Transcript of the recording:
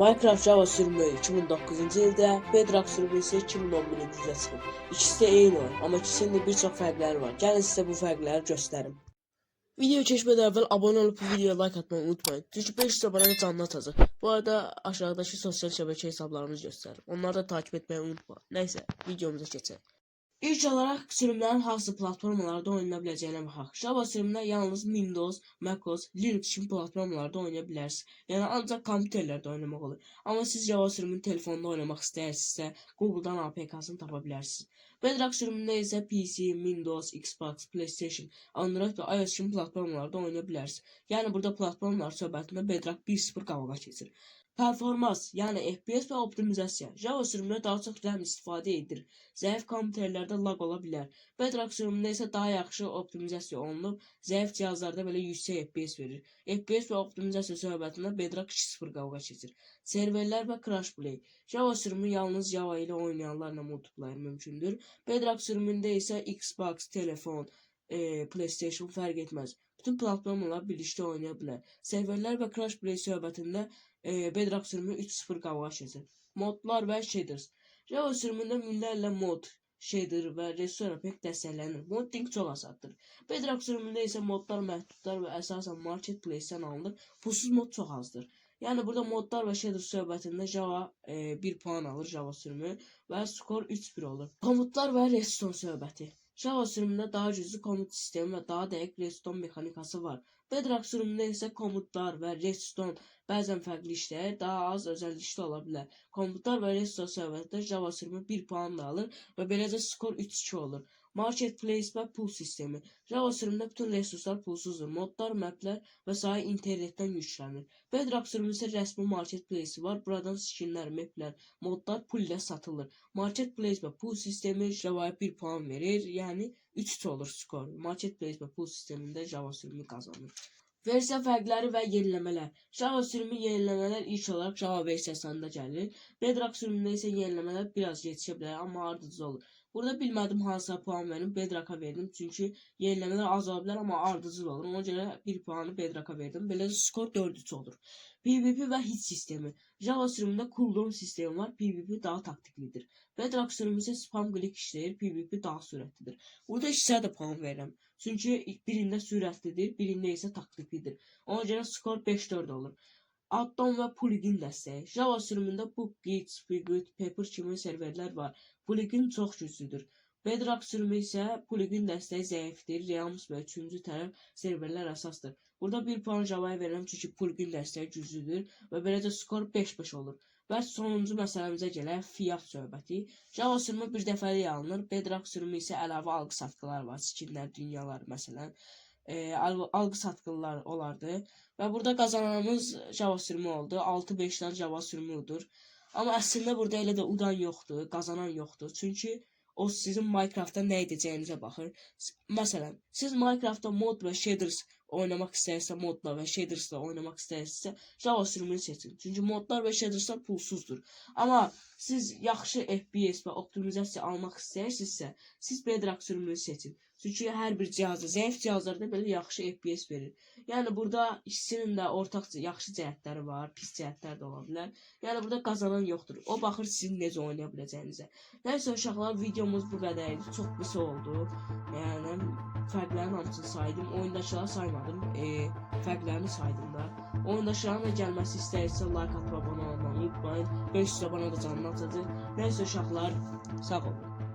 Minecraft Java sürümü 2009-cu ildə, Bedrock sürümü isə 2011-ci ildə çıxıb. İkisi də eyni oyun, amma ikisinin də bir çox fərqləri var. Gəlin sizə bu fərqləri göstərim. Video keçmədən əvvəl abunə olub bu videoya like atmayı unutmayın. Çünki 500 abunədə canlı atacaq. Bu arada aşağıdakı sosial şəbəkə hesablarımızı göstərir. Onları da takip etməyi unutma. Nəysə, videomuza keçək. İlk olaraq sürümlərin hansı platformalarda oynana biləcəyinə baxaq. Java sürümünə yalnız Windows, MacOS, Linux kimi platformalarda oynaya bilərsiniz. Yəni ancaq kompüterlərdə oynamaq olur. Amma siz Java sürümünü telefonda oynamaq istəyirsinizsə, Google-dan APK-sını tapa bilərsiniz. Bedrock sürümündə isə PC, Windows, Xbox, PlayStation, Android və iOS kimi platformalarda oynaya bilərsiniz. Yəni burada platformalar söhbətində Bedrock 1.0 qabağa keçir. Performans, yəni FPS və optimizasiya. Java sürümünə daha çox RAM istifadə edilir. Zəif kompüterlərdə lag ola bilər. Bedrock sürümündə isə daha yaxşı optimizasiya olunub, zəif cihazlarda belə yüksək FPS verir. FPS və optimizasiya söhbətində Bedrock 2.0 qabağa keçir. Serverlər və Crash Play. Java sürümü yalnız Java ilə oynayanlarla multiplayer mümkündür. Bedrock sürümündə isə Xbox, telefon, PlayStation fərq etməz. Bütün platformalar birlikdə oynaya bilər. Serverlər və Crash Play söhbətində Bedrock sürümü 3.0 qabağa keçir. Modlar və shaders. Java sürümündə minlərlə mod, shader və restore pek dəstəklənir. Modding çox asaddır. Bedrock sürümündə isə modlar məhdudlar və əsasən marketplace-dən alınır. Pulsuz mod çox azdır. Yəni burada modlar və shader söhbətində Java 1 puan alır Java sürümü və skor 3-1 olur. Komutlar və redstone söhbəti. Java sürümündə daha güclü komut sistemi və daha dəqiq redstone mexanikası var. Bedrock sürümündə isə komutlar və redstone bəzən fərqli işləyir, daha az özəllikli ola bilər. Komutlar və redstone söhbətində Java sürümü 1 puan da alır və beləcə skor 3-2 olur. Marketplace və pul sistemi. Java sürümündə bütün resurslar pulsuzdur. Modlar, maplər və sair internetdən yüklənir. Bedrock sürümü isə rəsmi marketplace var. Buradan skinlər, maplər, modlar pul ilə satılır. Marketplace və pul sistemi Java'ya 1 puan verir, yəni 3-3 olur skor. Marketplace və pul sistemində Java sürümü qazanır. Versiya fərqləri və yeniləmələr. Java sürümü yeniləmələr ilk olaraq Java versiyasında gəlir. Bedrock sürümündə isə yeniləmələr biraz gecikə bilər, amma ardıcıl olur. Burada bilmədim hansısa puan verim, Bedrock'a verdim. Çünki yeniləmələr az ola bilər, amma ardıcıl olur. Ona görə 1 puanı Bedrock'a verdim. Belə skor 4-3 olur. PvP və hit sistemi. Java sürümündə cooldown sistemi var. PvP daha taktiklidir. Bedrock sürümü isə spam qlik işləyir. PvP daha sürətlidir. Burada ikisine də puan verirəm. Çünki birində sürətlidir, birində isə taktiklidir. Ona görə skor 5-4 olur. Addon və plugin dəstəyi. Java sürümündə BookGeek, Spigot, Pepper kimi serverlər var. Plugin çox güclüdür. Bedrock sürümü isə plugin dəstəyi zəifdir. Realms və 3-cü tərəf serverlər əsasdır. Burada 1 puan Java'ya verirəm çünki plugin dəstəyi güclüdür və beləcə skor 5-5 olur. Və sonuncu məsələmizə gələk, fiyat söhbəti. Java sürümü bir dəfəlik alınır. Bedrock sürümü isə əlavə algı satqılar var. Skinlər, dünyalar məsələn. Algı satqılar olardı. Və burada qazananımız Java sürümü oldu. 6-5'dən Java sürümüdür. Amma əslində burada elə də udan yoxdur, qazanan yoxdur. Çünki o sizin Minecraftda nə edəcəyinizə baxır. Məsələn, siz Minecraftda mod və shaders oynamaq istəyirsə, modla və shadersla oynamaq istəyirsə, Java sürümünü seçin. Çünki modlar və shaderslar pulsuzdur. Amma siz yaxşı FPS və optimizasiya almaq istəyirsinizsə, siz Bedrock sürümünü seçin. Çünki hər bir cihazda, zəif cihazlarda belə yaxşı FPS verir. Yəni burada ikisinin də ortaq yaxşı cəhətləri var, pis cəhətləri də ola bilər. Yəni burada qazanan yoxdur. O baxır sizin necə oynaya biləcəyinizə. Nəysə uşaqlar, videomuz bu qədər idi. Çox qısa oldu. Yəni fərqlərin hamısını saydım. Oyundakıları saymadım. Fərqlərini saydım da. Oyundakıların da gəlməsi istəyirsə like atıb abunə olmayı unutmayın. 500 abunə da canlı atacaq. Nəysə uşaqlar, sağ olun.